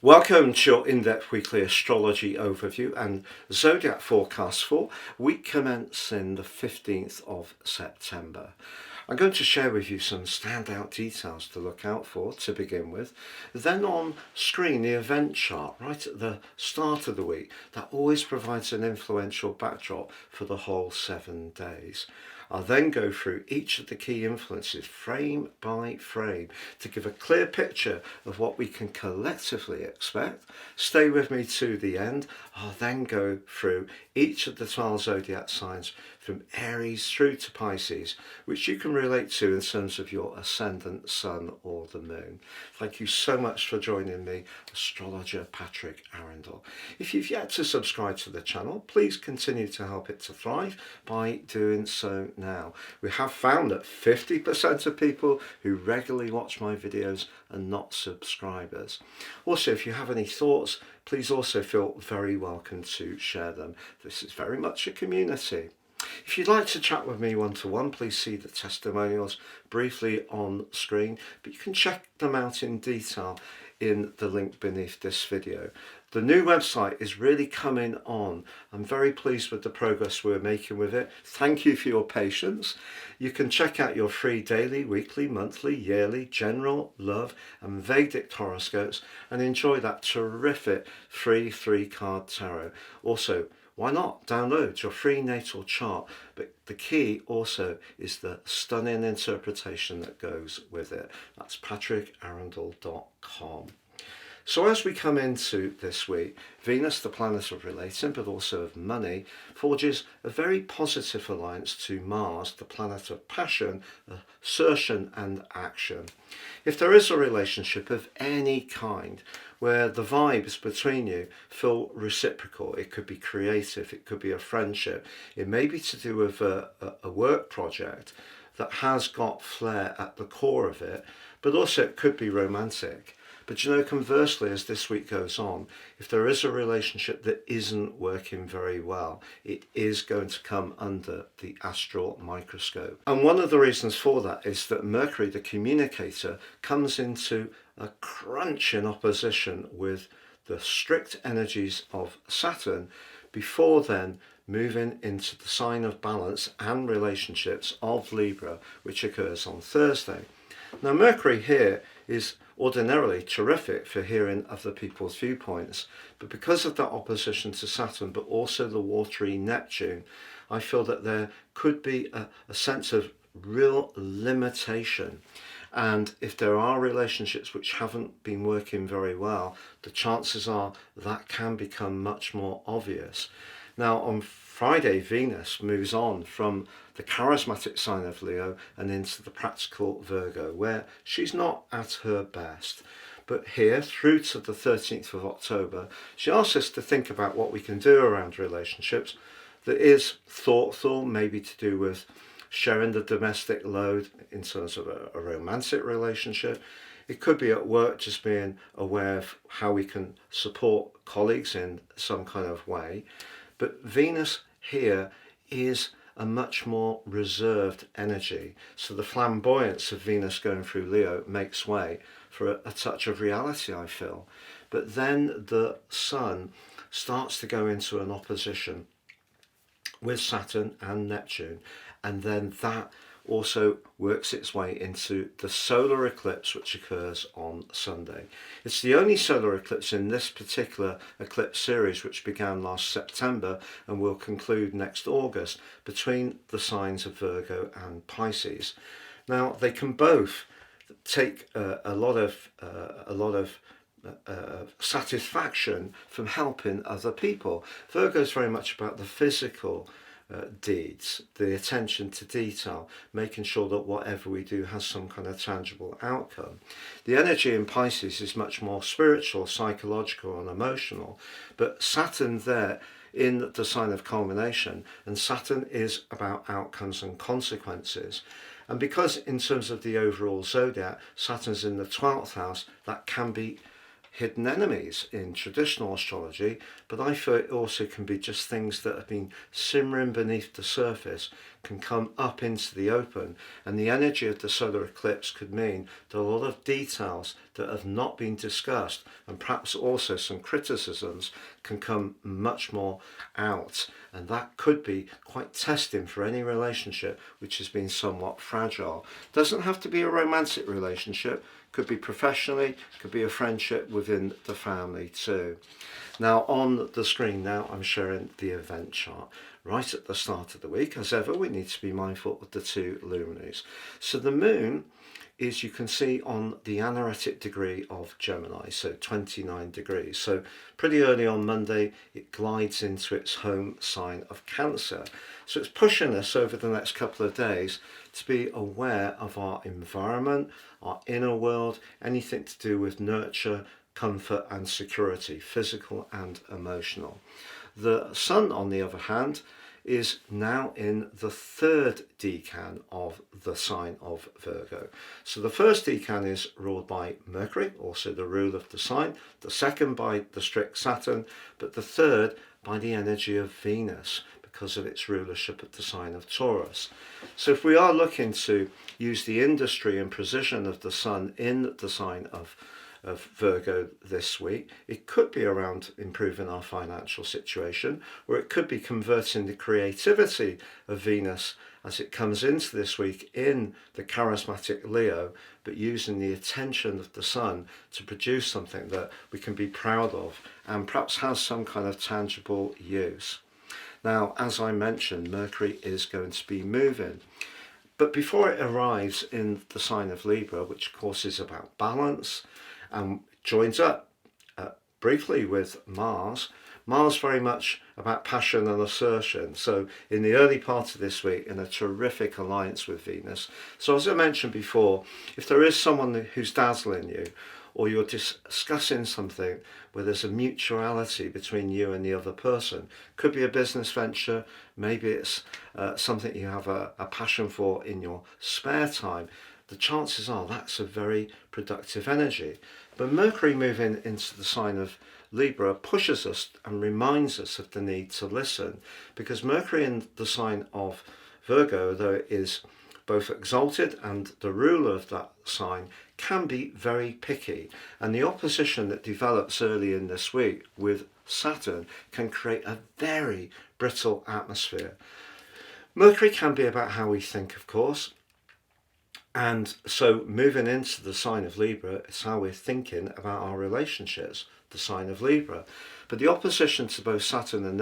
Welcome to your in-depth weekly astrology overview and zodiac forecast for week commencing the 15th of September. I'm going to share with you some standout details to look out for to begin with. Then on screen, the event chart right at the start of the week that always provides an influential backdrop for the whole 7 days. I'll then go through each of the key influences frame by frame to give a clear picture of what we can collectively expect. Stay with me to the end. I'll then go through each of the 12 zodiac signs from Aries through to Pisces, which you can relate to in terms of your ascendant, sun or the moon. Thank you so much for joining me, astrologer Patrick Arundell. If you've yet to subscribe to the channel, please continue to help it to thrive by doing so now. We have found that 50% of people who regularly watch my videos are not subscribers. Also, if you have any thoughts, please also feel very welcome to share them. This is very much a community. If you'd like to chat with me one-to-one, please see the testimonials briefly on screen, but you can check them out in detail in the link beneath this video. The new website is really coming on. I'm very pleased with the progress we're making with it. Thank you for your patience. You can check out your free daily, weekly, monthly, yearly, general, love and Vedic horoscopes and enjoy that terrific free 3-card tarot. Also, why not download your free natal chart? But the key also is the stunning interpretation that goes with it. That's patrickarundell.com. So as we come into this week, Venus, the planet of relating, but also of money, forges a very positive alliance to Mars, the planet of passion, assertion and action. If there is a relationship of any kind where the vibes between you feel reciprocal, it could be creative, it could be a friendship, it may be to do with a work project that has got flair at the core of it, but also it could be romantic. But you know, conversely, as this week goes on, if there is a relationship that isn't working very well, it is going to come under the astral microscope. And one of the reasons for that is that Mercury, the communicator, comes into a crunch in opposition with the strict energies of Saturn before then moving into the sign of balance and relationships of Libra, which occurs on Thursday. Now, Mercury here is ordinarily terrific for hearing other people's viewpoints, but because of that opposition to Saturn, but also the watery Neptune, I feel that there could be a sense of real limitation. And if there are relationships which haven't been working very well, the chances are that can become much more obvious. Now, on Friday, Venus moves on from the charismatic sign of Leo and into the practical Virgo, where she's not at her best. But here, through to the 13th of October, she asks us to think about what we can do around relationships that is thoughtful, maybe to do with sharing the domestic load in terms of a romantic relationship. It could be at work, just being aware of how we can support colleagues in some kind of way. But Venus here is a much more reserved energy. So the flamboyance of Venus going through Leo makes way for a touch of reality, I feel. But then the Sun starts to go into an opposition with Saturn and Neptune, and then that also works its way into the solar eclipse, which occurs on Sunday. It's the only solar eclipse in this particular eclipse series, which began last September and will conclude next August, between the signs of Virgo and Pisces. Now, they can both take a lot of satisfaction from helping other people. Virgo is very much about the physical deeds, the attention to detail, making sure that whatever we do has some kind of tangible outcome. The energy in Pisces is much more spiritual, psychological and emotional, but Saturn there in the sign of culmination, and Saturn is about outcomes and consequences. And because in terms of the overall zodiac, Saturn's in the 12th house, that can be hidden enemies in traditional astrology, but I feel it also can be just things that have been simmering beneath the surface, can come up into the open, and the energy of the solar eclipse could mean that a lot of details that have not been discussed, and perhaps also some criticisms, can come much more out, and that could be quite testing for any relationship which has been somewhat fragile. Doesn't have to be a romantic relationship, could be professionally, could be a friendship within the family too. Now on the screen now I'm sharing the event chart. Right at the start of the week, as ever, we need to be mindful of the two luminaries. So the moon is, you can see, on the anaretic degree of Gemini, so 29 degrees. So pretty early on Monday, it glides into its home sign of Cancer. So it's pushing us over the next couple of days to be aware of our environment, our inner world, anything to do with nurture, comfort and security, physical and emotional. The sun, on the other hand, is now in the third decan of the sign of Virgo. So the first decan is ruled by Mercury, also the ruler of the sign, the second by the strict Saturn, but the third by the energy of Venus, because of its rulership of the sign of Taurus. So if we are looking to use the industry and precision of the sun in the sign of Virgo this week, it could be around improving our financial situation, or it could be converting the creativity of Venus as it comes into this week in the charismatic Leo, but using the attention of the sun to produce something that we can be proud of and perhaps has some kind of tangible use. Now, as I mentioned, Mercury is going to be moving. But before it arrives in the sign of Libra, which of course is about balance, and joins up briefly with Mars very much about passion and assertion. So in the early part of this week, in a terrific alliance with Venus. So as I mentioned before, if there is someone who's dazzling you, or you're discussing something where there's a mutuality between you and the other person, could be a business venture, maybe it's something you have a passion for in your spare time, the chances are that's a very productive energy. But Mercury moving into the sign of Libra pushes us and reminds us of the need to listen, because Mercury in the sign of Virgo, though it is both exalted and the ruler of that sign, can be very picky, and the opposition that develops early in this week with Saturn can create a very brittle atmosphere. Mercury can be about how we think, of course, and so moving into the sign of Libra is how we're thinking about our relationships, the sign of Libra. But the opposition to both Saturn and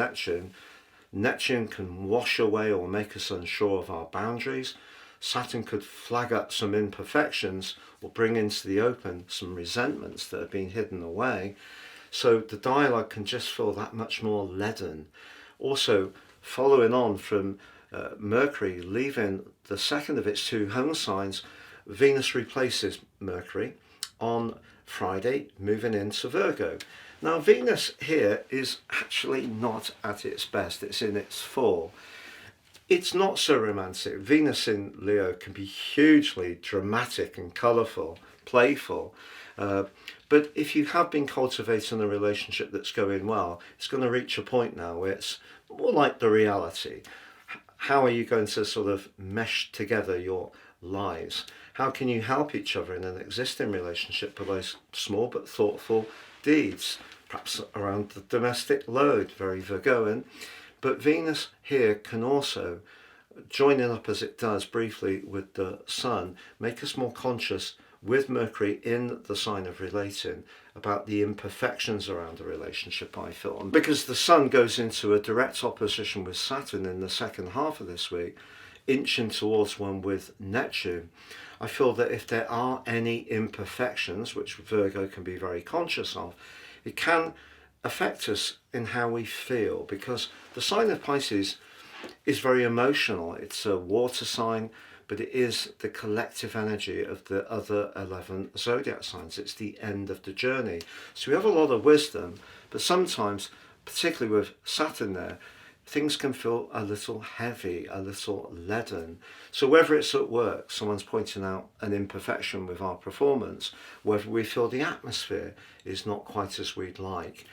Neptune can wash away or make us unsure of our boundaries. Saturn could flag up some imperfections or bring into the open some resentments that have been hidden away. So the dialogue can just feel that much more leaden. Also, following on from Mercury leaving the second of its two home signs, Venus replaces Mercury on Friday, moving into Virgo. Now Venus here is actually not at its best, it's in its fall. It's not so romantic. Venus in Leo can be hugely dramatic and colourful, playful. But if you have been cultivating a relationship that's going well, it's going to reach a point now where it's more like the reality. How are you going to sort of mesh together your lives? How can you help each other in an existing relationship by those small but thoughtful deeds? Perhaps around the domestic load, very Virgoan. But Venus here can also, joining up as it does briefly with the Sun, make us more conscious with Mercury in the sign of relating about the imperfections around a relationship, I feel. And because the Sun goes into a direct opposition with Saturn in the second half of this week, inching towards one with Neptune, I feel that if there are any imperfections, which Virgo can be very conscious of, it can affect us in how we feel, because the sign of Pisces is very emotional. It's a water sign, but it is the collective energy of the other 11 zodiac signs. It's the end of the journey. So we have a lot of wisdom, but sometimes, particularly with Saturn there, things can feel a little heavy, a little leaden. So whether it's at work, someone's pointing out an imperfection with our performance, whether we feel the atmosphere is not quite as we'd like,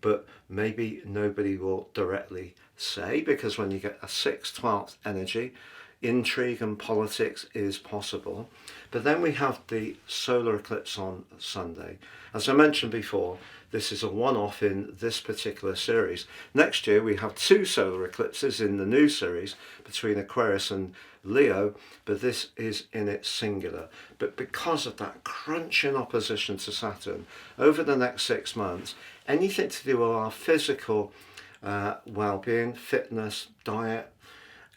but maybe nobody will directly say, because when you get a 6th, 12th energy, intrigue and politics is possible. But then we have the solar eclipse on Sunday. As I mentioned before, this is a one-off in this particular series. Next year we have 2 solar eclipses in the new series between Aquarius and Leo, but this is in its singular. But because of that crunching opposition to Saturn over the next 6 months, anything to do with our physical well-being, fitness, diet,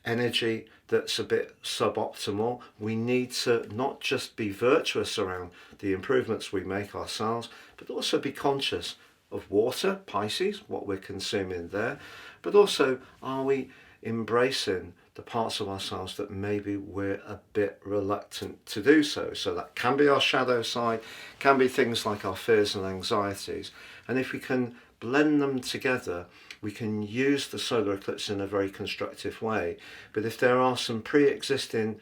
energy that's a bit suboptimal, we need to not just be virtuous around the improvements we make ourselves, but also be conscious of water, Pisces, what we're consuming there, but also are we embracing the parts of ourselves that maybe we're a bit reluctant to do so. So that can be our shadow side, can be things like our fears and anxieties. And if we can blend them together, we can use the solar eclipse in a very constructive way. But if there are some pre-existing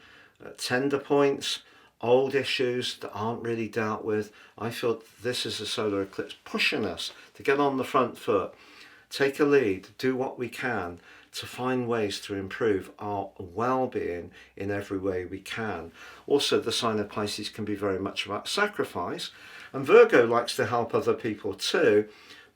tender points, old issues that aren't really dealt with, I feel this is a solar eclipse pushing us to get on the front foot, take a lead, do what we can to find ways to improve our well-being in every way we can. Also, the sign of Pisces can be very much about sacrifice, and Virgo likes to help other people too.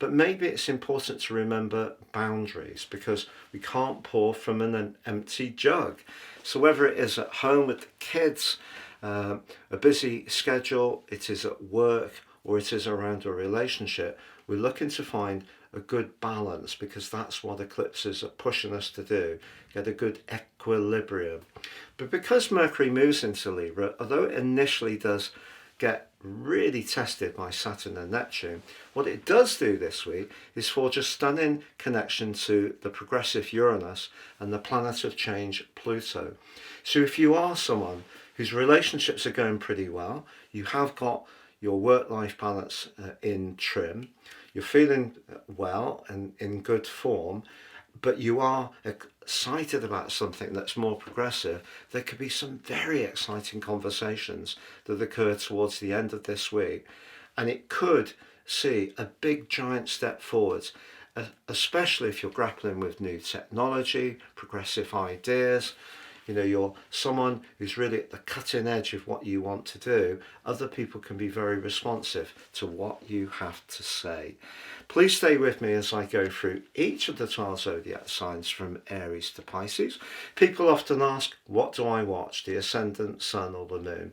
But maybe it's important to remember boundaries, because we can't pour from an empty jug. So whether it is at home with the kids, a busy schedule, it is at work, or it is around a relationship, we're looking to find a good balance, because that's what eclipses are pushing us to do, get a good equilibrium. But because Mercury moves into Libra, although it initially does get really tested by Saturn and Neptune, what it does do this week is forge a stunning connection to the progressive Uranus and the planet of change Pluto. So if you are someone whose relationships are going pretty well, you have got your work-life balance in trim, you're feeling well and in good form, but you are excited about something that's more progressive, there could be some very exciting conversations that occur towards the end of this week. And it could see a big giant step forwards, especially if you're grappling with new technology, progressive ideas. You know, you're someone who's really at the cutting edge of what you want to do. Other people can be very responsive to what you have to say. Please stay with me as I go through each of the 12 zodiac signs from Aries to Pisces. People often ask, what do I watch, the ascendant, sun or the moon?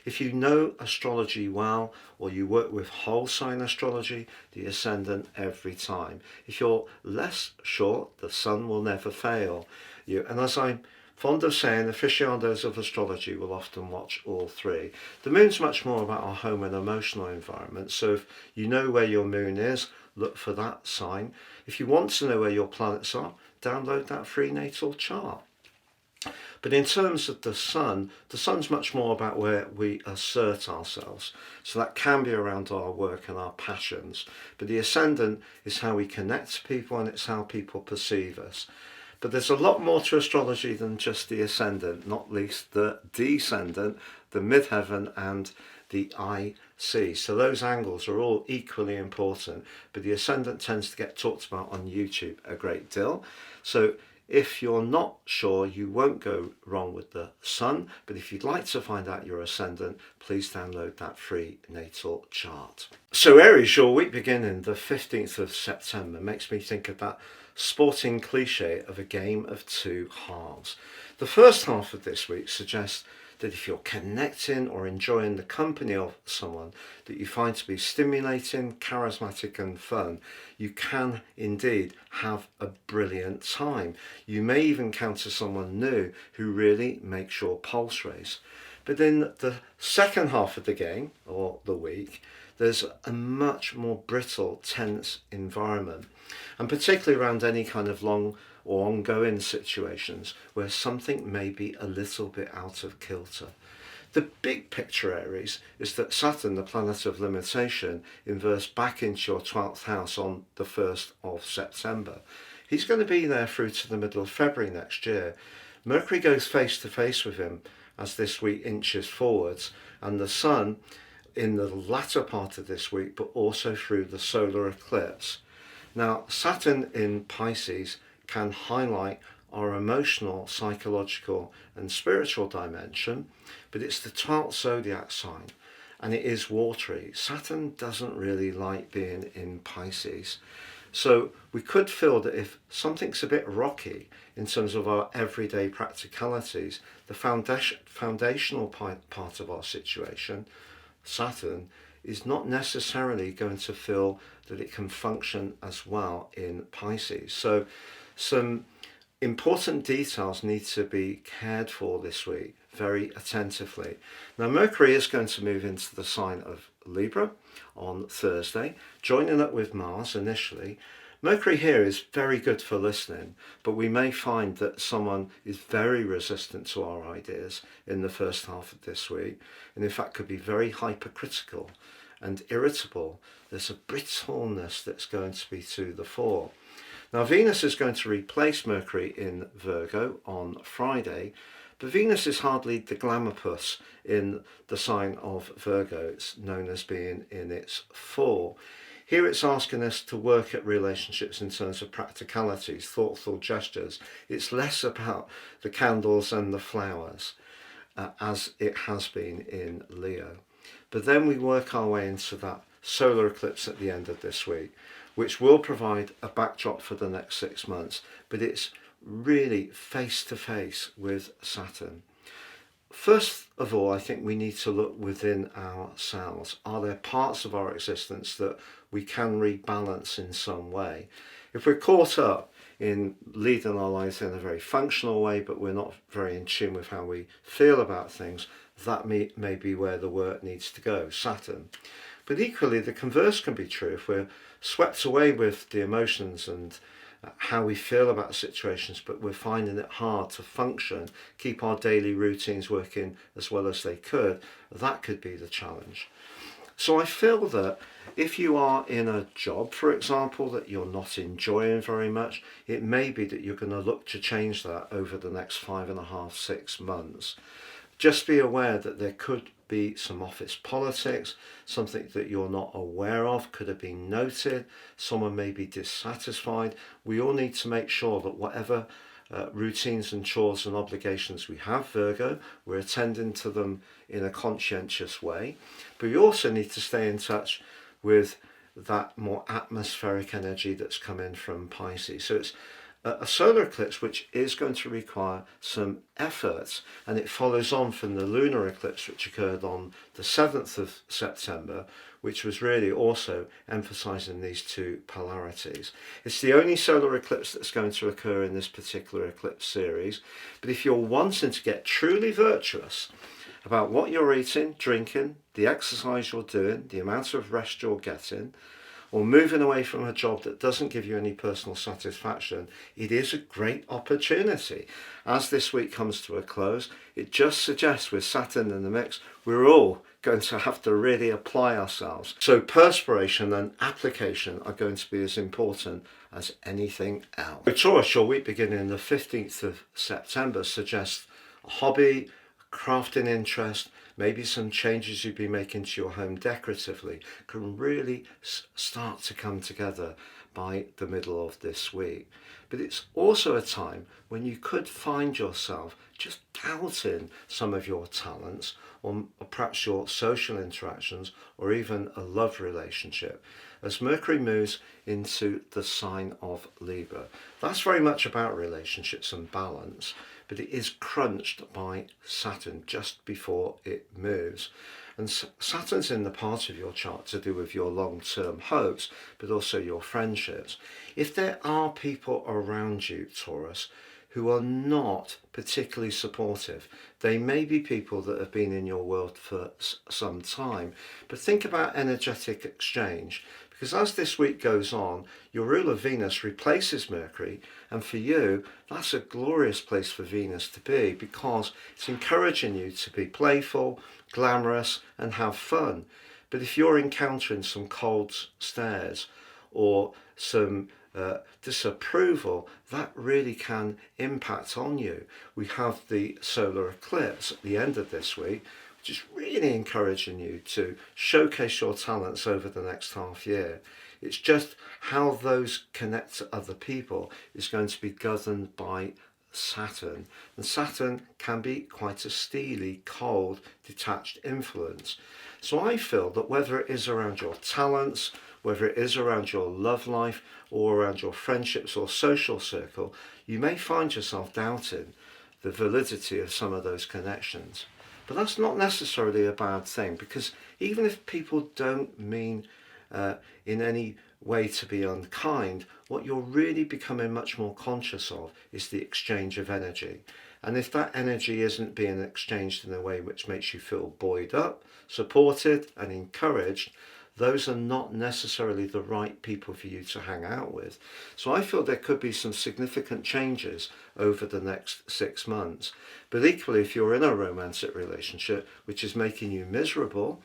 If you know astrology well, or you work with whole sign astrology, the ascendant every time. If you're less sure, the sun will never fail you. And as I'm fond of saying, aficionados of astrology will often watch all 3. The moon's much more about our home and emotional environment, so if you know where your moon is, look for that sign. If you want to know where your planets are, download that free natal chart. But in terms of the sun's much more about where we assert ourselves. So that can be around our work and our passions. But the ascendant is how we connect to people, and it's how people perceive us. But there's a lot more to astrology than just the ascendant, not least the descendant, the midheaven and the IC. So those angles are all equally important, but the ascendant tends to get talked about on YouTube a great deal. So if you're not sure, you won't go wrong with the sun, but if you'd like to find out your ascendant, please download that free natal chart. So Aries, your week beginning the 15th of September makes me think of that sporting cliche of a game of 2 halves. The first half of this week suggests that if you're connecting or enjoying the company of someone that you find to be stimulating, charismatic and fun, you can indeed have a brilliant time. You may even encounter someone new who really makes your pulse race. But in the second half of the game, or the week, there's a much more brittle, tense environment. And particularly around any kind of long or ongoing situations where something may be a little bit out of kilter. The big picture, Aries, is that Saturn, the planet of limitation, inverts back into your 12th house on the 1st of September. He's going to be there through to the middle of February next year. Mercury goes face to face with him as this week inches forwards, and the Sun in the latter part of this week, but also through the solar eclipse. Now, Saturn in Pisces can highlight our emotional, psychological and spiritual dimension, but it's the 12th zodiac sign and it is watery. Saturn doesn't really like being in Pisces. So we could feel that if something's a bit rocky in terms of our everyday practicalities, the foundational part of our situation, Saturn, is not necessarily going to feel that it can function as well in Pisces. So some important details need to be cared for this week very attentively. Now, Mercury is going to move into the sign of Libra on Thursday, joining up with Mars initially. Mercury here is very good for listening, but we may find that someone is very resistant to our ideas in the first half of this week, and in fact could be very hypercritical and irritable. There's a brittleness that's going to be to the fore. Now, Venus is going to replace Mercury in Virgo on Friday, but Venus is hardly the glamour puss in the sign of Virgo. It's known as being in its fall. Here it's asking us to work at relationships in terms of practicalities, thoughtful gestures. It's less about the candles and the flowers, as it has been in Leo. But then we work our way into that solar eclipse at the end of this week, which will provide a backdrop for the next 6 months, but it's really face to face with Saturn. First of all, I think we need to look within ourselves. Are there parts of our existence that we can rebalance in some way? If we're caught up in leading our lives in a very functional way, but we're not very in tune with how we feel about things, that may be where the work needs to go, Saturn. But equally, the converse can be true. If we're swept away with the emotions and how we feel about situations, but we're finding it hard to function, keep our daily routines working as well as they could, that could be the challenge. So I feel that if you are in a job, for example, that you're not enjoying very much, it may be that you're going to look to change that over the next 5.5, 6 months. Just be aware that there could be some office politics, something that you're not aware of could have been noted, someone may be dissatisfied. We all need to make sure that whatever routines and chores and obligations we have, Virgo, we're attending to them in a conscientious way. But we also need to stay in touch with that more atmospheric energy that's come in from Pisces. So it's a solar eclipse which is going to require some effort, and it follows on from the lunar eclipse which occurred on the 7th of September, which was really also emphasizing these two polarities. It's the only solar eclipse that's going to occur in this particular eclipse series, but if you're wanting to get truly virtuous about what you're eating, drinking, the exercise you're doing, the amount of rest you're getting, or moving away from a job that doesn't give you any personal satisfaction, it is a great opportunity. As this week comes to a close, it just suggests with Saturn in the mix, we're all going to have to really apply ourselves. So perspiration and application are going to be as important as anything else. So Taurus, your week beginning the 15th of September suggests a hobby, a crafting interest, maybe some changes you'd be making to your home decoratively can really start to come together by the middle of this week. But it's also a time when you could find yourself just doubting some of your talents, or perhaps your social interactions, or even a love relationship, as Mercury moves into the sign of Libra. That's very much about relationships and balance, but it is crunched by Saturn just before it moves. And Saturn's in the part of your chart to do with your long-term hopes, but also your friendships. If there are people around you, Taurus, who are not particularly supportive, they may be people that have been in your world for some time, but think about energetic exchange. Because as this week goes on, your ruler Venus replaces Mercury, and for you, that's a glorious place for Venus to be, because it's encouraging you to be playful, glamorous, and have fun. But if you're encountering some cold stares or some disapproval, that really can impact on you. We have the solar eclipse at the end of this week, which is really encouraging you to showcase your talents over the next half year. It's just how those connect to other people is going to be governed by Saturn. And Saturn can be quite a steely, cold, detached influence. So I feel that whether it is around your talents, whether it is around your love life or around your friendships or social circle, you may find yourself doubting the validity of some of those connections. But that's not necessarily a bad thing, because even if people don't mean in any way to be unkind, what you're really becoming much more conscious of is the exchange of energy. And if that energy isn't being exchanged in a way which makes you feel buoyed up, supported and encouraged, those are not necessarily the right people for you to hang out with. So I feel there could be some significant changes over the next 6 months. But equally, if you're in a romantic relationship which is making you miserable,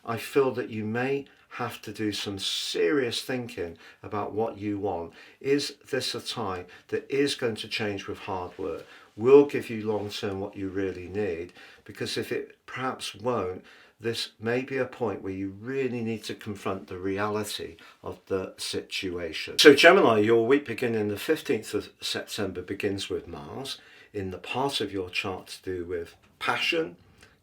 I feel that you may have to do some serious thinking about what you want. Is this a tie that is going to change with hard work, will give you long term what you really need? Because if it perhaps won't, this may be a point where you really need to confront the reality of the situation. So Gemini, your week beginning the 15th of September begins with Mars in the part of your chart to do with passion,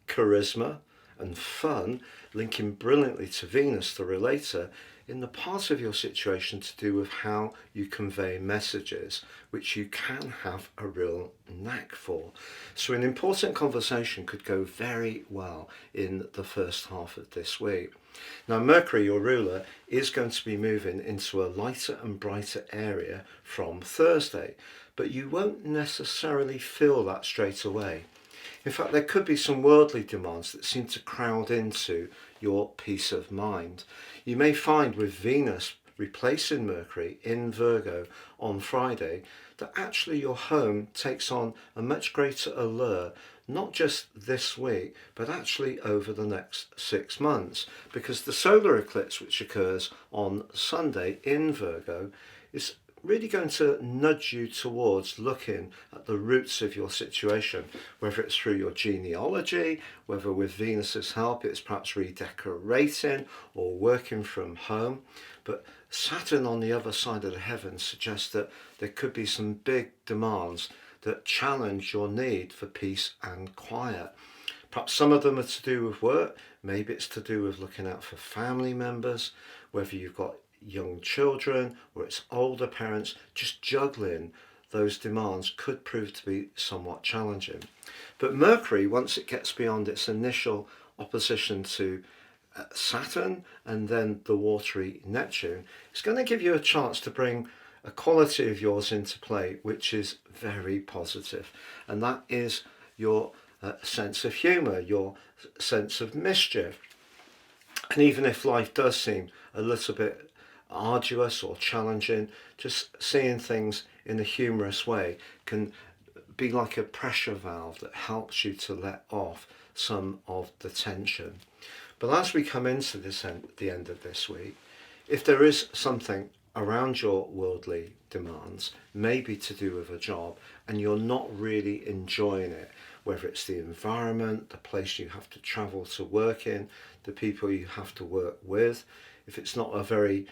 charisma and fun, linking brilliantly to Venus, the relator, in the part of your situation to do with how you convey messages, which you can have a real knack for. So an important conversation could go very well in the first half of this week. Now Mercury, your ruler, is going to be moving into a lighter and brighter area from Thursday, but you won't necessarily feel that straight away. In fact, there could be some worldly demands that seem to crowd into your peace of mind. You may find with Venus replacing Mercury in Virgo on Friday that actually your home takes on a much greater allure, not just this week, but actually over the next 6 months, because the solar eclipse, which occurs on Sunday in Virgo, is really going to nudge you towards looking at the roots of your situation, whether it's through your genealogy, whether with Venus's help it's perhaps redecorating or working from home. But Saturn on the other side of the heavens suggests that there could be some big demands that challenge your need for peace and quiet. Perhaps some of them are to do with work, maybe it's to do with looking out for family members, whether you've got young children or it's older parents, just juggling those demands could prove to be somewhat challenging. But Mercury, once it gets beyond its initial opposition to Saturn and then the watery Neptune, it's going to give you a chance to bring a quality of yours into play which is very positive, and that is your sense of humour, your sense of mischief. And even if life does seem a little bit arduous or challenging, just seeing things in a humorous way can be like a pressure valve that helps you to let off some of the tension. But as we come into the end of this week, if there is something around your worldly demands, maybe to do with a job, and you're not really enjoying it, whether it's the environment, the place you have to travel to work in, the people you have to work with, if it's not a very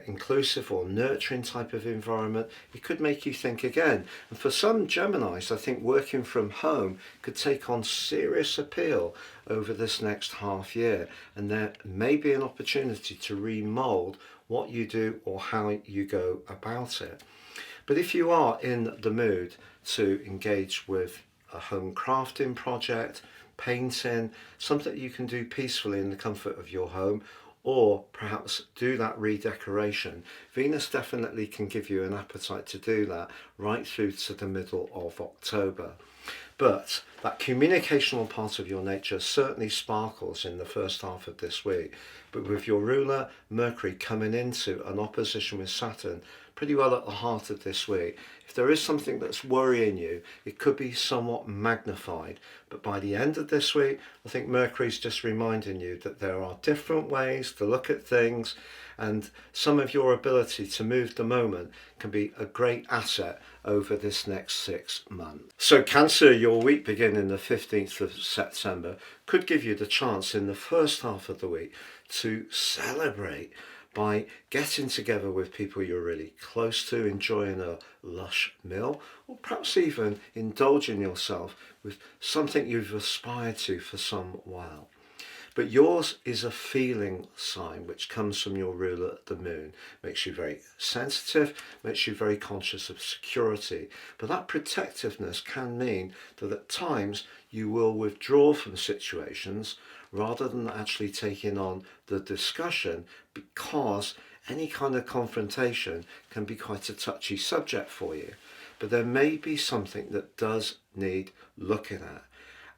inclusive or nurturing type of environment, it could make you think again. And for some Geminis, I think working from home could take on serious appeal over this next half year, and there may be an opportunity to remold what you do or how you go about it. But if you are in the mood to engage with a home crafting project, painting, something you can do peacefully in the comfort of your home, or perhaps do that redecoration, Venus definitely can give you an appetite to do that right through to the middle of October. But that communicational part of your nature certainly sparkles in the first half of this week. But with your ruler Mercury coming into an opposition with Saturn pretty well at the heart of this week, if there is something that's worrying you, it could be somewhat magnified. But by the end of this week, I think Mercury's just reminding you that there are different ways to look at things, and some of your ability to move the moment can be a great asset over this next 6 months. So Cancer, your week beginning the 15th of September could give you the chance in the first half of the week to celebrate by getting together with people you're really close to, enjoying a lush meal, or perhaps even indulging yourself with something you've aspired to for some while. But yours is a feeling sign which comes from your ruler, the moon. Makes you very sensitive, makes you very conscious of security. But that protectiveness can mean that at times you will withdraw from situations rather than actually taking on the discussion, because any kind of confrontation can be quite a touchy subject for you. But there may be something that does need looking at.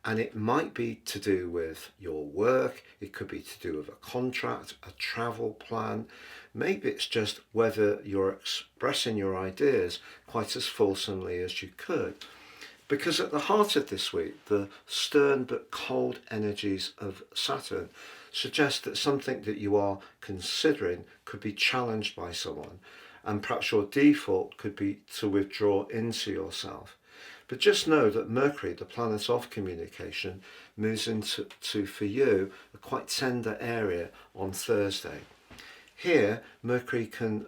And it might be to do with your work, it could be to do with a contract, a travel plan. Maybe it's just whether you're expressing your ideas quite as fulsomely as you could. Because at the heart of this week, the stern but cold energies of Saturn suggest that something that you are considering could be challenged by someone, and perhaps your default could be to withdraw into yourself. But just know that Mercury, the planet of communication, moves into, for you, a quite tender area on Thursday. Here, Mercury can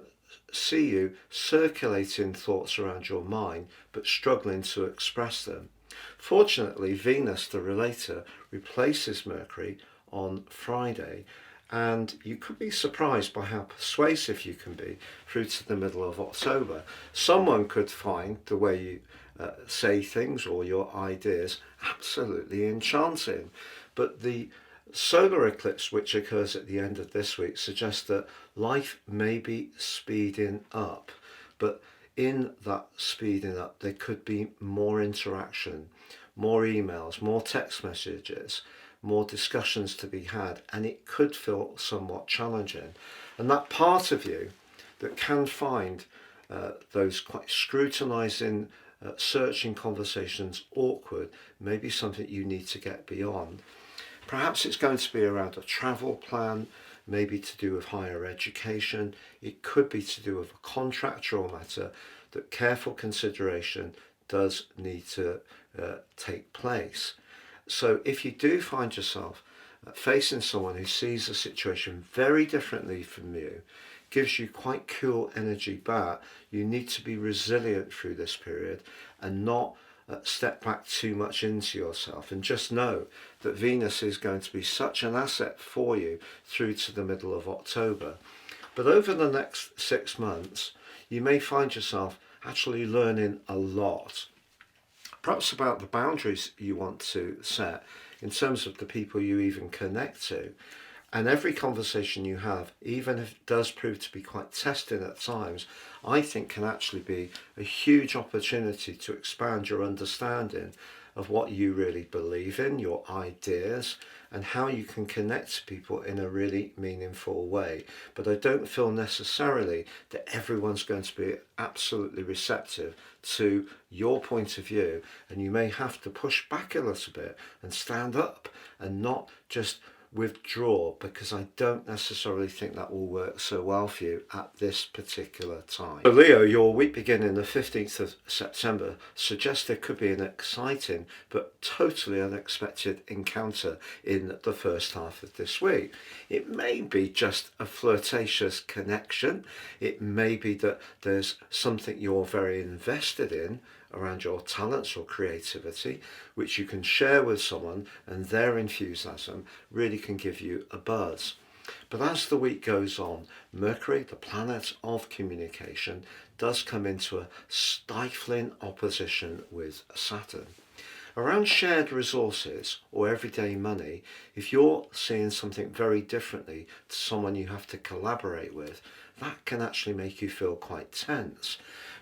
see you circulating thoughts around your mind, but struggling to express them. Fortunately, Venus, the relator, replaces Mercury on Friday, and you could be surprised by how persuasive you can be through to the middle of October. Someone could find the way you say things or your ideas absolutely enchanting. But the solar eclipse, which occurs at the end of this week, suggests that life may be speeding up. But in that speeding up, there could be more interaction, more emails, more text messages, more discussions to be had, and it could feel somewhat challenging. And that part of you that can find those quite scrutinizing, searching conversations awkward may be something you need to get beyond. Perhaps it's going to be around a travel plan, maybe to do with higher education. It could be to do with a contractual matter that careful consideration does need to take place. So if you do find yourself facing someone who sees a situation very differently from you, gives you quite cool energy back, you need to be resilient through this period and not step back too much into yourself. And just know that Venus is going to be such an asset for you through to the middle of October. But over the next 6 months, you may find yourself actually learning a lot, perhaps about the boundaries you want to set in terms of the people you even connect to. And every conversation you have, even if it does prove to be quite testing at times, I think can actually be a huge opportunity to expand your understanding of what you really believe in, your ideas, and how you can connect to people in a really meaningful way. But I don't feel necessarily that everyone's going to be absolutely receptive to your point of view, and you may have to push back a little bit and stand up and not just withdraw, because I don't necessarily think that will work so well for you at this particular time. So Leo, your week beginning the 15th of September suggests there could be an exciting but totally unexpected encounter in the first half of this week. It may be just a flirtatious connection. It may be that there's something you're very invested in around your talents or creativity, which you can share with someone, and their enthusiasm really can give you a buzz. But as the week goes on, Mercury, the planet of communication, does come into a stifling opposition with Saturn. Around shared resources or everyday money, if you're seeing something very differently to someone you have to collaborate with, that can actually make you feel quite tense.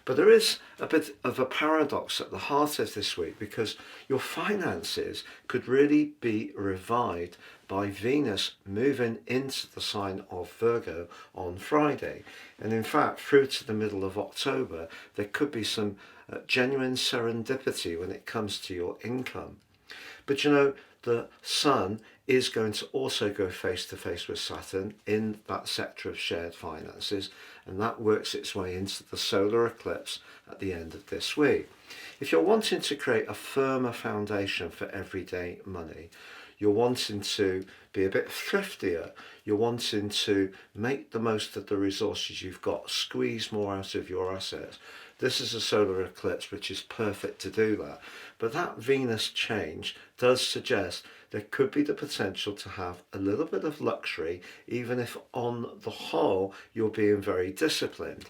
But there is a bit of a paradox at the heart of this week, because your finances could really be revived by Venus moving into the sign of Virgo on Friday. And in fact, through to the middle of October, there could be some genuine serendipity when it comes to your income. But you know, the Sun is going to also go face to face with Saturn in that sector of shared finances, and that works its way into the solar eclipse at the end of this week. If you're wanting to create a firmer foundation for everyday money, you're wanting to be a bit thriftier, you're wanting to make the most of the resources you've got, squeeze more out of your assets, this is a solar eclipse which is perfect to do that. But that Venus change does suggest there could be the potential to have a little bit of luxury, even if on the whole you're being very disciplined.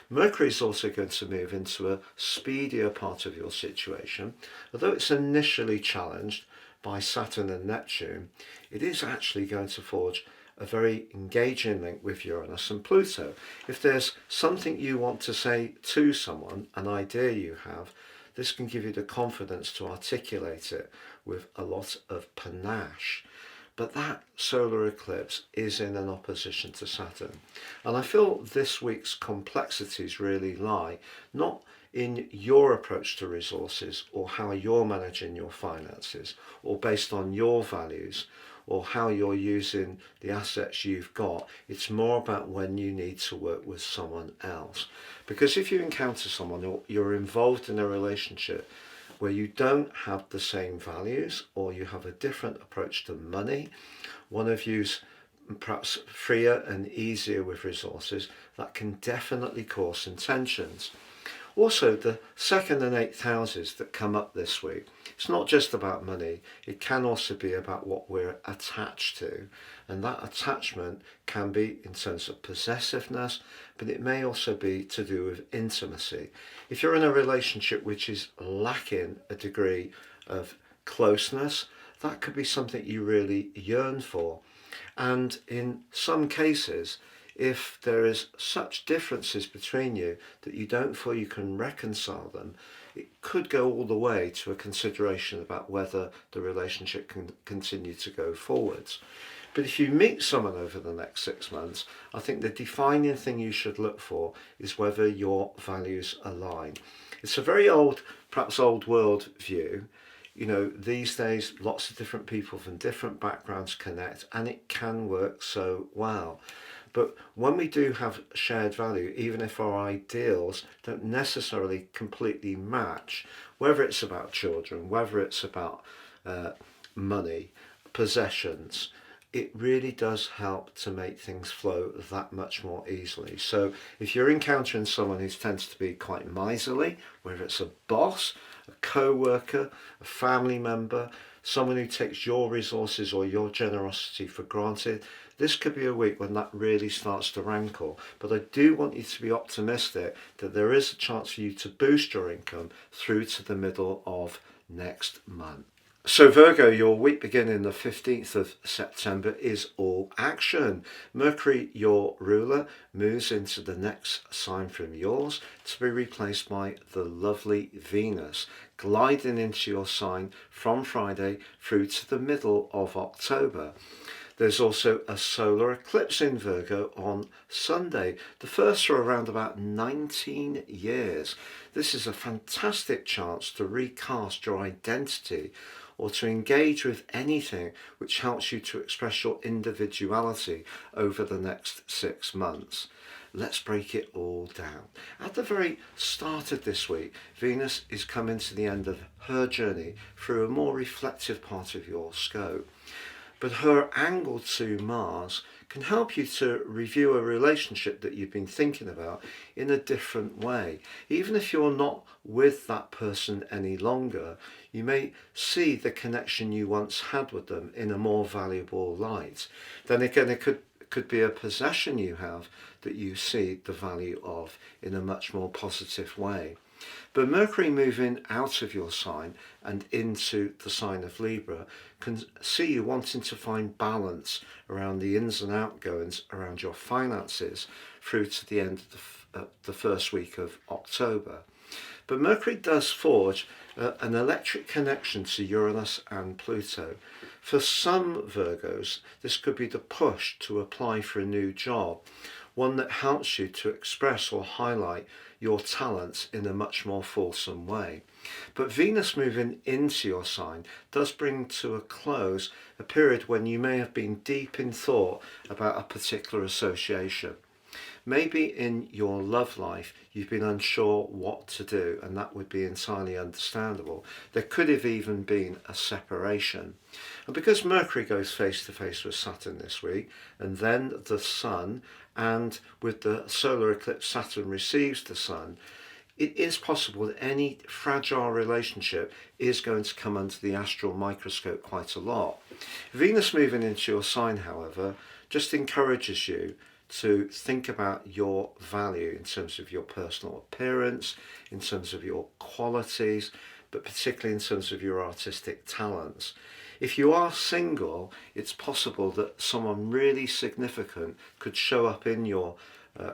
Mercury is also going to move into a speedier part of your situation. Although it's initially challenged by Saturn and Neptune, it is actually going to forge a very engaging link with Uranus and Pluto. If there's something you want to say to someone, an idea you have, this can give you the confidence to articulate it with a lot of panache. But that solar eclipse is in an opposition to Saturn. And I feel this week's complexities really lie not in your approach to resources or how you're managing your finances or based on your values or how you're using the assets you've got. It's more about when you need to work with someone else. Because if you encounter someone or you're involved in a relationship where you don't have the same values or you have a different approach to money, one of you's perhaps freer and easier with resources, that can definitely cause some tensions. Also, the second and eighth houses that come up this week, it's not just about money, it can also be about what we're attached to. And that attachment can be in terms of possessiveness, but it may also be to do with intimacy. If you're in a relationship which is lacking a degree of closeness, that could be something you really yearn for. And in some cases, if there is such differences between you that you don't feel you can reconcile them, it could go all the way to a consideration about whether the relationship can continue to go forwards. But if you meet someone over the next 6 months, I think the defining thing you should look for is whether your values align. It's a very old, perhaps old world view. You know, these days lots of different people from different backgrounds connect, and it can work so well. But when we do have shared value, even if our ideals don't necessarily completely match, whether it's about children, whether it's about money, possessions, it really does help to make things flow that much more easily. So if you're encountering someone who tends to be quite miserly, whether it's a boss, a co-worker, a family member, someone who takes your resources or your generosity for granted, this could be a week when that really starts to rankle. But I do want you to be optimistic that there is a chance for you to boost your income through to the middle of next month. So Virgo, your week beginning the 15th of September is all action. Mercury, your ruler, moves into the next sign from yours to be replaced by the lovely Venus, gliding into your sign from Friday through to the middle of October. There's also a solar eclipse in Virgo on Sunday, the first for around about 19 years. This is a fantastic chance to recast your identity or to engage with anything which helps you to express your individuality over the next 6 months. Let's break it all down. At the very start of this week, Venus is coming to the end of her journey through a more reflective part of your scope. But her angle to Mars can help you to review a relationship that you've been thinking about in a different way. Even if you're not with that person any longer, you may see the connection you once had with them in a more valuable light. Then again, it could be a possession you have that you see the value of in a much more positive way. But Mercury moving out of your sign and into the sign of Libra can see you wanting to find balance around the ins and outgoings around your finances through to the end of the first week of October. But Mercury does forge an electric connection to Uranus and Pluto. For some Virgos, this could be the push to apply for a new job, one that helps you to express or highlight your talents in a much more fulsome way. But Venus moving into your sign does bring to a close a period when you may have been deep in thought about a particular association. Maybe in your love life you've been unsure what to do, and that would be entirely understandable. There could have even been a separation. And because Mercury goes face to face with Saturn this week, and then the Sun, and with the solar eclipse Saturn receives the Sun, it is possible that any fragile relationship is going to come under the astral microscope quite a lot. Venus moving into your sign, however, just encourages you to think about your value in terms of your personal appearance, in terms of your qualities, but particularly in terms of your artistic talents. If you are single, it's possible that someone really significant could show up in your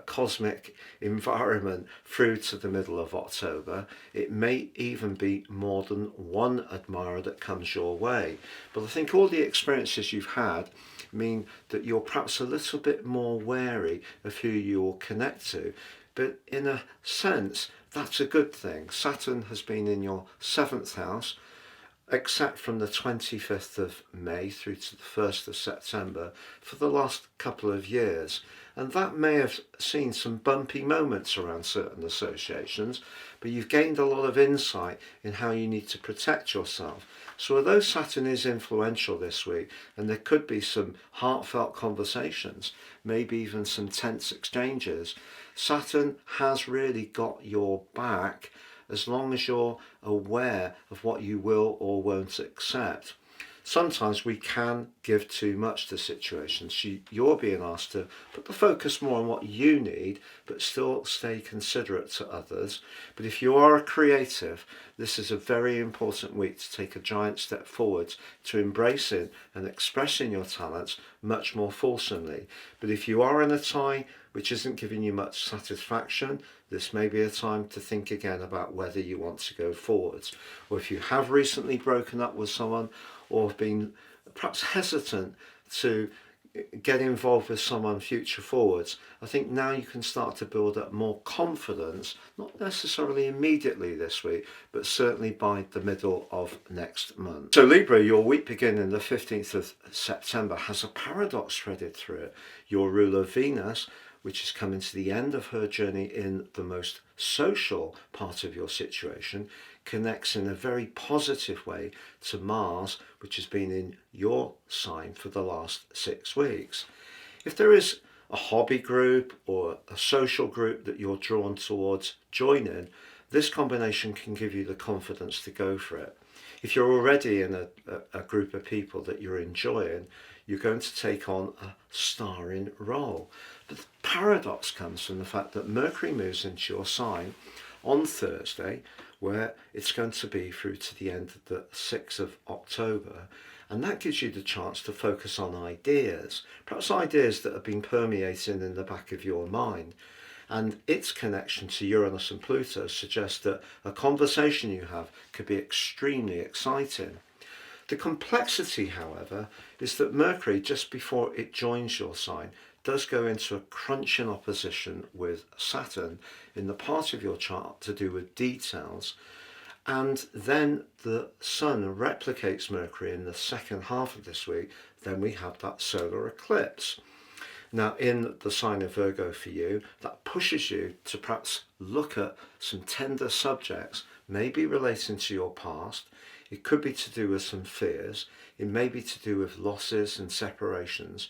cosmic environment through to the middle of October. It may even be more than one admirer that comes your way. But I think all the experiences you've had mean that you're perhaps a little bit more wary of who you will connect to. But in a sense, that's a good thing. Saturn has been in your 7th house, except from the 25th of May through to the 1st of September for the last couple of years. And that may have seen some bumpy moments around certain associations, but you've gained a lot of insight in how you need to protect yourself. So although Saturn is influential this week, and there could be some heartfelt conversations, maybe even some tense exchanges, Saturn has really got your back as long as you're aware of what you will or won't accept. Sometimes we can give too much to situations. You're being asked to put the focus more on what you need, but still stay considerate to others. But if you are a creative, this is a very important week to take a giant step forward to embracing and expressing your talents much more fulsomely. But if you are in a tie which isn't giving you much satisfaction, this may be a time to think again about whether you want to go forwards. Or if you have recently broken up with someone, or have been perhaps hesitant to get involved with someone future forwards, I think now you can start to build up more confidence, not necessarily immediately this week, but certainly by the middle of next month. So Libra, your week beginning the 15th of September has a paradox threaded through it. Your ruler Venus, which is coming to the end of her journey in the most social part of your situation, connects in a very positive way to Mars, which has been in your sign for the last 6 weeks. If there is a hobby group or a social group that you're drawn towards joining, this combination can give you the confidence to go for it. If you're already in a group of people that you're enjoying, you're going to take on a starring role. But the paradox comes from the fact that Mercury moves into your sign on Thursday, where it's going to be through to the end of the 6th of October. And that gives you the chance to focus on ideas, perhaps ideas that have been permeating in the back of your mind. And its connection to Uranus and Pluto suggests that a conversation you have could be extremely exciting. The complexity, however, is that Mercury, just before it joins your sign, does go into a crunching opposition with Saturn in the part of your chart to do with details. And then the Sun replicates Mercury in the second half of this week. Then we have that solar eclipse. Now, in the sign of Virgo for you, that pushes you to perhaps look at some tender subjects, maybe relating to your past. It could be to do with some fears. It may be to do with losses and separations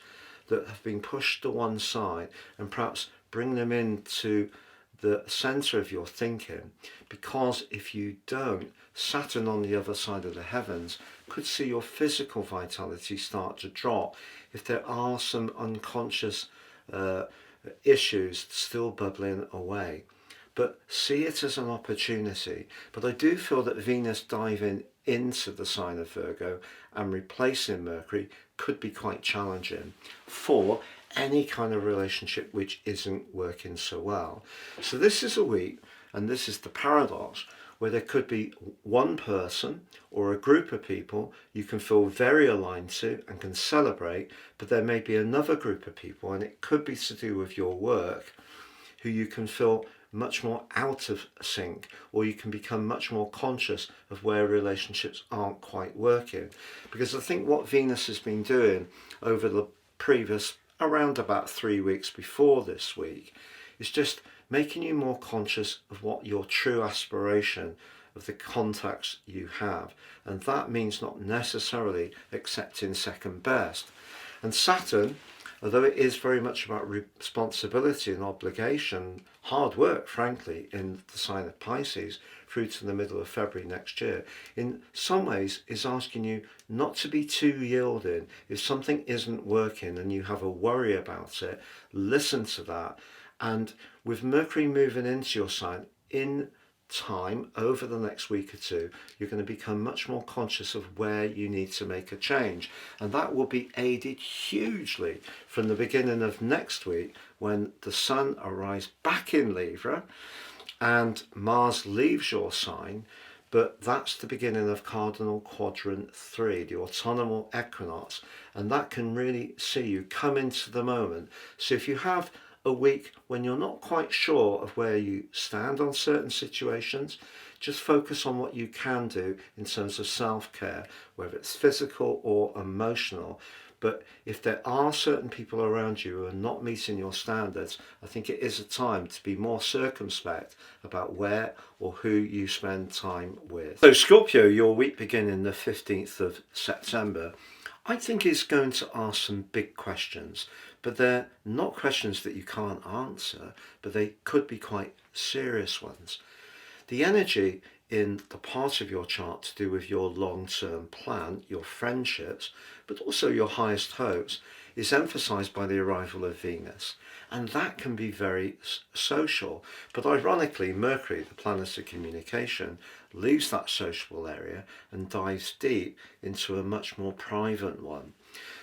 that have been pushed to one side, and perhaps bring them into the centre of your thinking. Because if you don't, Saturn on the other side of the heavens could see your physical vitality start to drop if there are some unconscious issues still bubbling away. But see it as an opportunity. But I do feel that Venus diving into the sign of Virgo and replacing Mercury could be quite challenging for any kind of relationship which isn't working so well. So this is a week, and this is the paradox, where there could be one person or a group of people you can feel very aligned to and can celebrate, but there may be another group of people, and it could be to do with your work, who you can feel much more out of sync, or you can become much more conscious of where relationships aren't quite working. Because I think what Venus has been doing over the previous around about 3 weeks before this week is just making you more conscious of what your true aspiration of the contacts you have, and that means not necessarily accepting second best. And Saturn, although it is very much about responsibility and obligation, hard work frankly, in the sign of Pisces through to the middle of February next year, in some ways is asking you not to be too yielding. If something isn't working and you have a worry about it, listen to that. And with Mercury moving into your sign in time over the next week or two, you're going to become much more conscious of where you need to make a change, and that will be aided hugely from the beginning of next week when the Sun arrives back in Libra and Mars leaves your sign. But that's the beginning of cardinal quadrant 3, the autumnal equinox, and that can really see you come into the moment. So if you have a week when you're not quite sure of where you stand on certain situations, just focus on what you can do in terms of self-care, whether it's physical or emotional. But if there are certain people around you who are not meeting your standards, I think it is a time to be more circumspect about where or who you spend time with. So Scorpio, your week beginning the 15th of September, I think is going to ask some big questions, but they're not questions that you can't answer, but they could be quite serious ones. The energy in the part of your chart to do with your long-term plan, your friendships, but also your highest hopes, is emphasized by the arrival of Venus. And that can be very social. But ironically, Mercury, the planet of communication, leaves that sociable area and dives deep into a much more private one.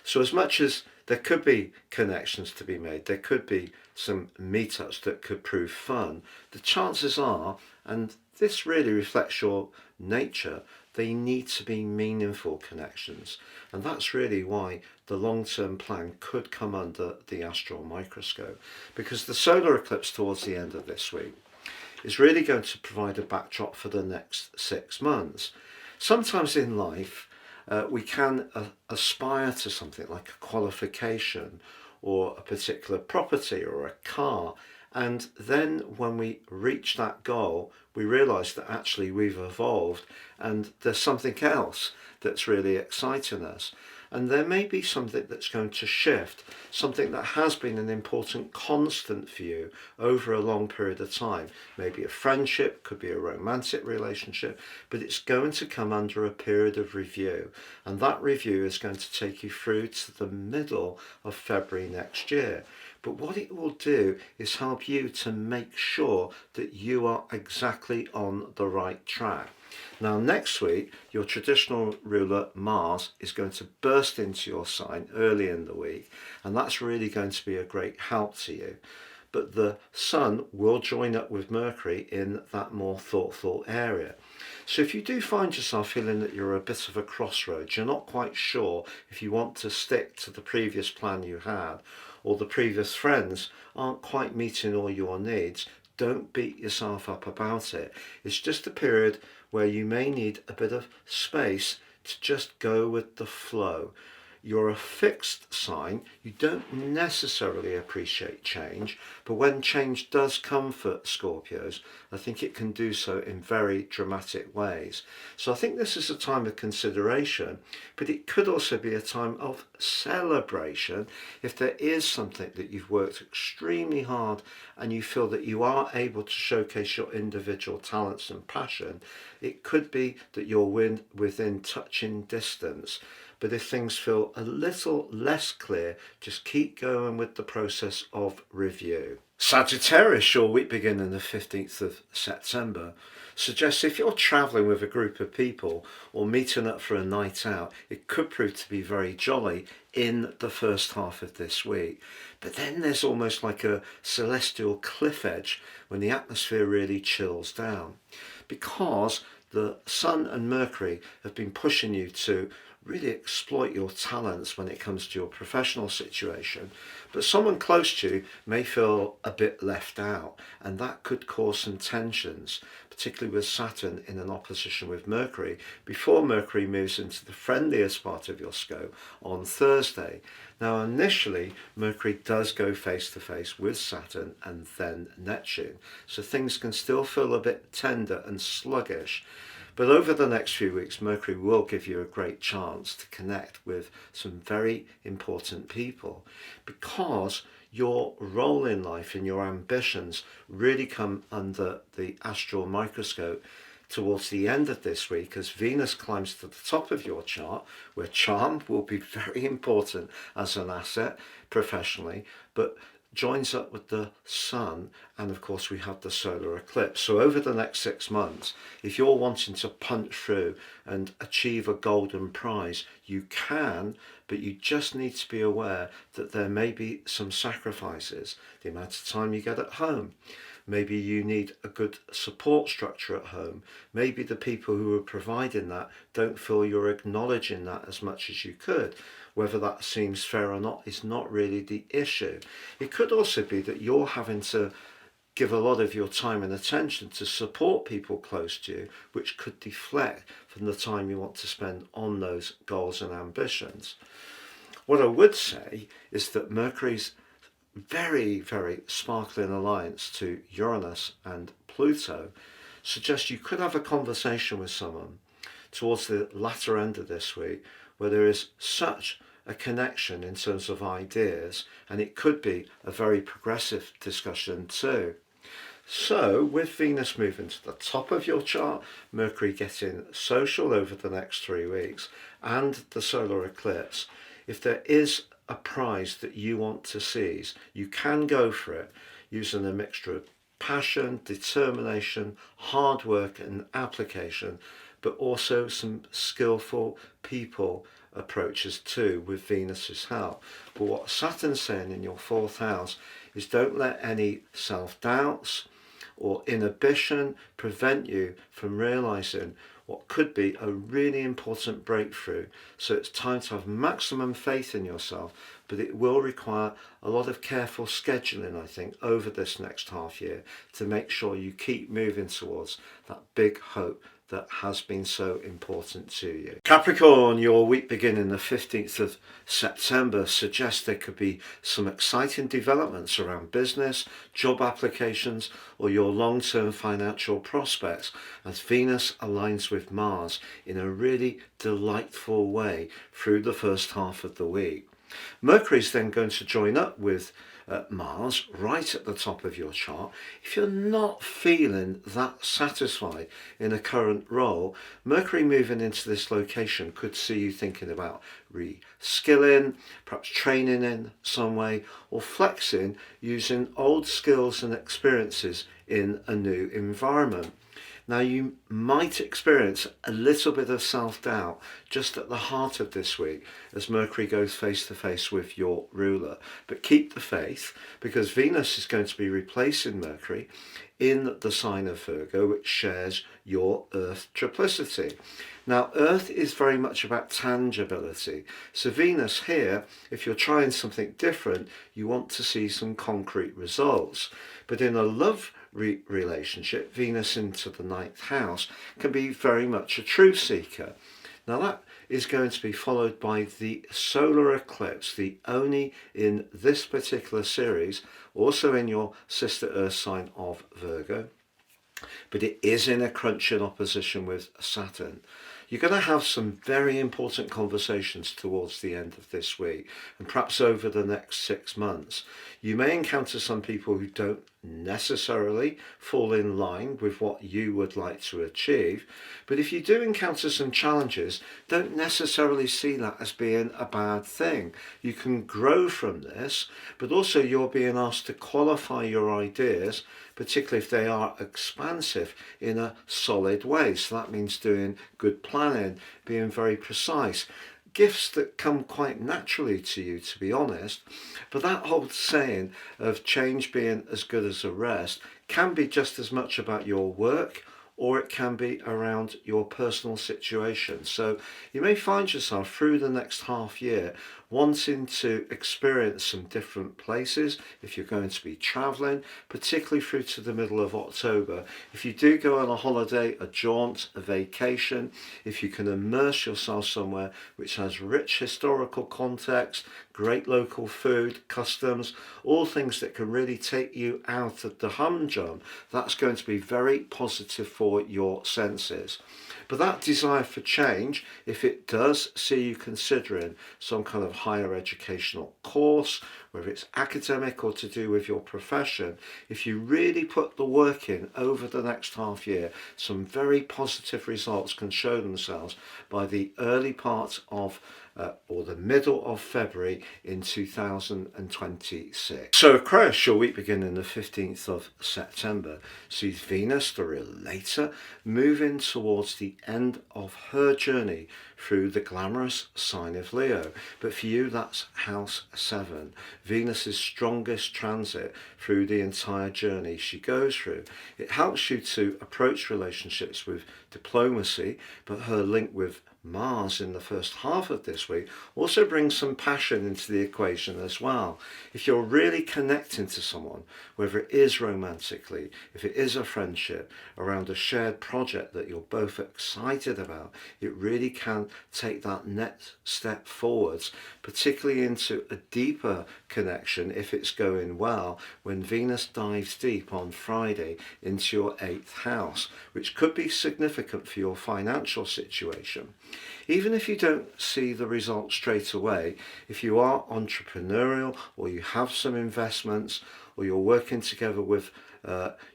So as much as there could be connections to be made, there could be some meetups that could prove fun, the chances are, and this really reflects your nature, they need to be meaningful connections. And that's really why the long-term plan could come under the astral microscope, because the solar eclipse towards the end of this week is really going to provide a backdrop for the next 6 months. Sometimes in life, we can aspire to something like a qualification or a particular property or a car, and then when we reach that goal, we realise that actually we've evolved and there's something else that's really exciting us. And there may be something that's going to shift, something that has been an important constant for you over a long period of time. Maybe a friendship, could be a romantic relationship, but it's going to come under a period of review. And that review is going to take you through to the middle of February next year. But what it will do is help you to make sure that you are exactly on the right track. Now next week, your traditional ruler Mars is going to burst into your sign early in the week, and that's really going to be a great help to you. But the Sun will join up with Mercury in that more thoughtful area. So if you do find yourself feeling that you're a bit of a crossroads, you're not quite sure if you want to stick to the previous plan you had, or the previous friends aren't quite meeting all your needs, don't beat yourself up about it. It's just a period where you may need a bit of space to just go with the flow. You're a fixed sign, you don't necessarily appreciate change, but when change does come for Scorpios, I think it can do so in very dramatic ways. So I think this is a time of consideration, but it could also be a time of celebration if there is something that you've worked extremely hard and you feel that you are able to showcase your individual talents and passion. It could be that you're within touching distance. But if things feel a little less clear, just keep going with the process of review. Sagittarius, your week beginning the 15th of September, suggests if you're travelling with a group of people or meeting up for a night out, it could prove to be very jolly in the first half of this week. But then there's almost like a celestial cliff edge when the atmosphere really chills down, because the Sun and Mercury have been pushing you to really exploit your talents when it comes to your professional situation, but someone close to you may feel a bit left out, and that could cause some tensions, particularly with Saturn in an opposition with Mercury, before Mercury moves into the friendliest part of your scope on Thursday. Now, initially, Mercury does go face to face with Saturn and then Neptune, so things can still feel a bit tender and sluggish. But over the next few weeks, Mercury will give you a great chance to connect with some very important people, because your role in life and your ambitions really come under the astral microscope towards the end of this week, as Venus climbs to the top of your chart, where charm will be very important as an asset professionally, but joins up with the Sun, and of course we have the solar eclipse. So over the next 6 months, if you're wanting to punch through and achieve a golden prize, you can, but you just need to be aware that there may be some sacrifices. The amount of time you get at home. Maybe you need a good support structure at home. Maybe the people who are providing that don't feel you're acknowledging that as much as you could. Whether that seems fair or not is not really the issue. It could also be that you're having to give a lot of your time and attention to support people close to you, which could deflect from the time you want to spend on those goals and ambitions. What I would say is that Mercury's very, very sparkling alliance to Uranus and Pluto suggests you could have a conversation with someone towards the latter end of this week where there is such a connection in terms of ideas, and it could be a very progressive discussion too. So, with Venus moving to the top of your chart, Mercury getting social over the next 3 weeks, and the solar eclipse, if there is a prize that you want to seize, you can go for it using a mixture of passion, determination, hard work and application, but also some skillful people approaches too with Venus's help. But what Saturn's saying in your 4th house is don't let any self-doubts or inhibition prevent you from realizing what could be a really important breakthrough. So it's time to have maximum faith in yourself, but it will require a lot of careful scheduling, I think, over this next half year to make sure you keep moving towards that big hope that has been so important to you. Capricorn, your week beginning the 15th of September suggests there could be some exciting developments around business, job applications, or your long-term financial prospects as Venus aligns with Mars in a really delightful way through the first half of the week. Mercury is then going to join up with Mars right at the top of your chart. If you're not feeling that satisfied in a current role, Mercury moving into this location could see you thinking about reskilling, perhaps training in some way, or flexing using old skills and experiences in a new environment. Now, you might experience a little bit of self-doubt just at the heart of this week as Mercury goes face to face with your ruler. But keep the faith, because Venus is going to be replacing Mercury in the sign of Virgo, which shares your Earth triplicity. Now, Earth is very much about tangibility. So Venus here, if you're trying something different, you want to see some concrete results. But in a love relationship, Venus into the 9th house can be very much a truth seeker. Now that is going to be followed by the solar eclipse, the only in this particular series, also in your sister Earth sign of Virgo, but it is in a crunching opposition with Saturn. You're going to have some very important conversations towards the end of this week, and perhaps over the next 6 months. You may encounter some people who don't necessarily fall in line with what you would like to achieve. But if you do encounter some challenges, don't necessarily see that as being a bad thing. You can grow from this, but also you're being asked to qualify your ideas, particularly if they are expansive, in a solid way. So that means doing good planning, being very precise. Gifts that come quite naturally to you, to be honest. But that whole saying of change being as good as the rest can be just as much about your work, or it can be around your personal situation. So you may find yourself through the next half year wanting to experience some different places if you're going to be traveling, particularly through to the middle of October. If you do go on a holiday, a jaunt, a vacation, if you can immerse yourself somewhere which has rich historical context, great local food, customs, all things that can really take you out of the humdrum, that's going to be very positive for your senses. But that desire for change, if it does see you considering some kind of higher educational course, whether it's academic or to do with your profession, if you really put the work in over the next half year, some very positive results can show themselves by the early part of or the middle of February in 2026. So Aquarius, your week beginning the 15th of September, sees Venus, the relator, moving towards the end of her journey through the glamorous sign of Leo. But for you, that's house 7. Venus's strongest transit through the entire journey she goes through. It helps you to approach relationships with diplomacy, but her link with Mars in the first half of this week also brings some passion into the equation as well. If you're really connecting to someone, whether it is romantically, if it is a friendship, around a shared project that you're both excited about, it really can take that next step forwards, particularly into a deeper connection if it's going well, when Venus dives deep on Friday into your 8th house, which could be significant for your financial situation. Even if you don't see the results straight away, if you are entrepreneurial or you have some investments or you're working together with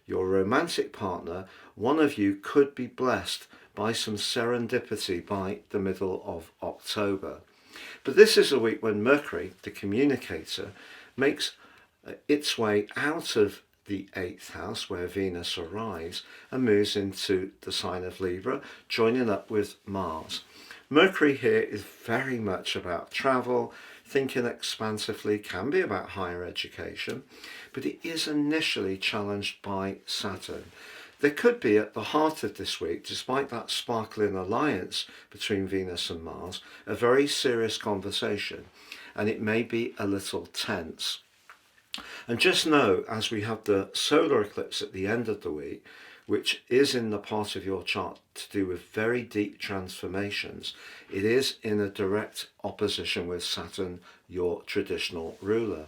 your romantic partner, one of you could be blessed by some serendipity by the middle of October. But this is a week when Mercury, the communicator, makes its way out of the 8th house where Venus arrives and moves into the sign of Libra, joining up with Mars. Mercury here is very much about travel, thinking expansively, can be about higher education, but it is initially challenged by Saturn. There could be at the heart of this week, despite that sparkling alliance between Venus and Mars, a very serious conversation, and it may be a little tense. And just know, as we have the solar eclipse at the end of the week, which is in the part of your chart to do with very deep transformations, it is in a direct opposition with Saturn, your traditional ruler.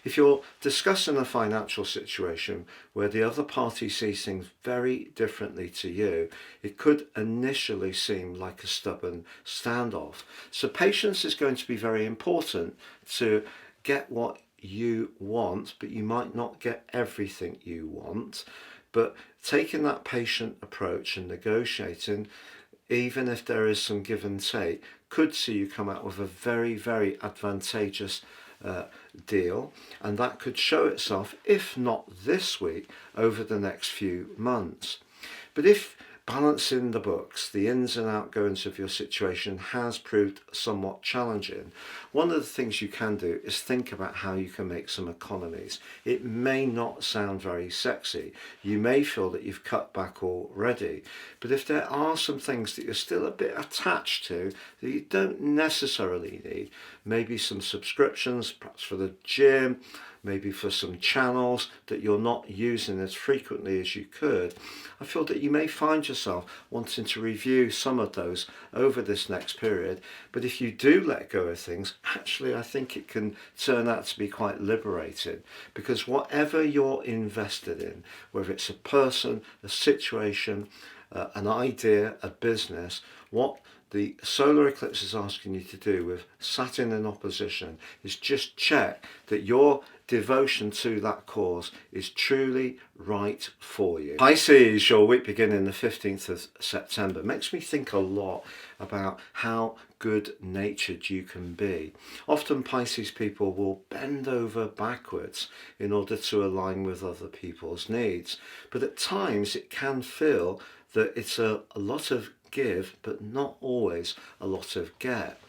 If you're discussing a financial situation where the other party sees things very differently to you, it could initially seem like a stubborn standoff. So patience is going to be very important to get what you want, but you might not get everything you want. But taking that patient approach and negotiating, even if there is some give and take, could see you come out with a very, very advantageous deal, and that could show itself, if not this week, over the next few months. But if balancing the books, the ins and outgoings of your situation has proved somewhat challenging, one of the things you can do is think about how you can make some economies. It may not sound very sexy. You may feel that you've cut back already, but if there are some things that you're still a bit attached to that you don't necessarily need, maybe some subscriptions, perhaps for the gym, maybe for some channels that you're not using as frequently as you could, I feel that you may find yourself wanting to review some of those over this next period. But if you do let go of things, actually I think it can turn out to be quite liberating, because whatever you're invested in, whether it's a person, a situation, an idea, a business, What the solar eclipse is asking you to do with Saturn in opposition is just check that your devotion to that cause is truly right for you. Pisces, your week beginning the 15th of September, makes me think a lot about how good-natured you can be. Often Pisces people will bend over backwards in order to align with other people's needs, but at times it can feel that it's a lot of give, but not always a lot of get.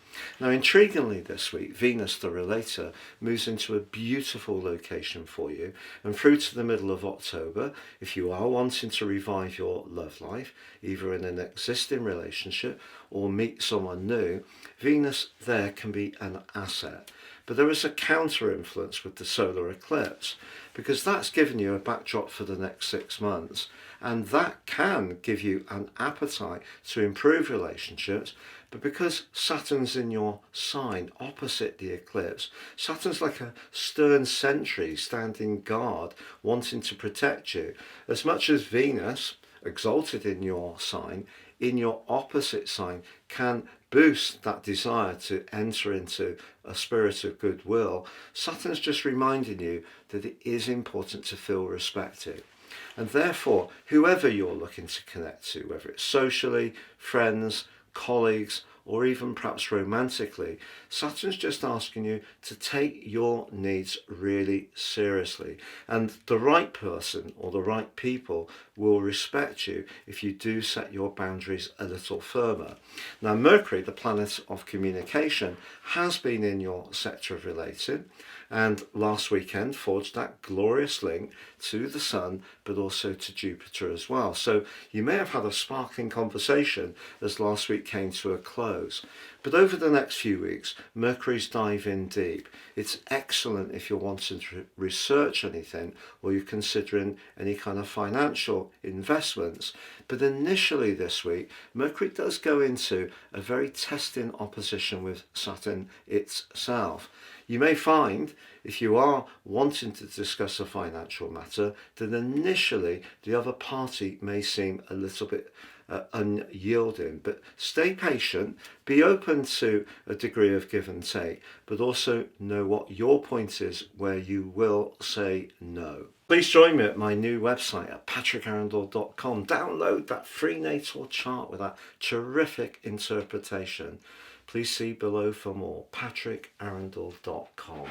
Now, intriguingly this week, Venus, the relator, moves into a beautiful location for you, and through to the middle of October, if you are wanting to revive your love life, either in an existing relationship or meet someone new, Venus there can be an asset. But there is a counter influence with the solar eclipse, because that's given you a backdrop for the next 6 months, and that can give you an appetite to improve relationships. But because Saturn's in your sign opposite the eclipse, Saturn's like a stern sentry standing guard, wanting to protect you. As much as Venus, exalted in your sign, in your opposite sign, can boost that desire to enter into a spirit of goodwill, Saturn's just reminding you that it is important to feel respected. And therefore, whoever you're looking to connect to, whether it's socially, friends, colleagues, or even perhaps romantically, Saturn's just asking you to take your needs really seriously. And the right person or the right people will respect you if you do set your boundaries a little firmer. Now, Mercury, the planet of communication, has been in your sector of relating, and last weekend forged that glorious link to the Sun, but also to Jupiter as well. So you may have had a sparkling conversation as last week came to a close. But over the next few weeks, Mercury's diving deep. It's excellent if you're wanting to research anything or you're considering any kind of financial investments. But initially this week, Mercury does go into a very testing opposition with Saturn itself. You may find, if you are wanting to discuss a financial matter, that initially the other party may seem a little bit unyielding, but stay patient, be open to a degree of give and take, but also know what your point is where you will say no. Please join me at my new website at patrickarundell.com. Download that free natal chart with that terrific interpretation. Please see below for more. patrickarundell.com.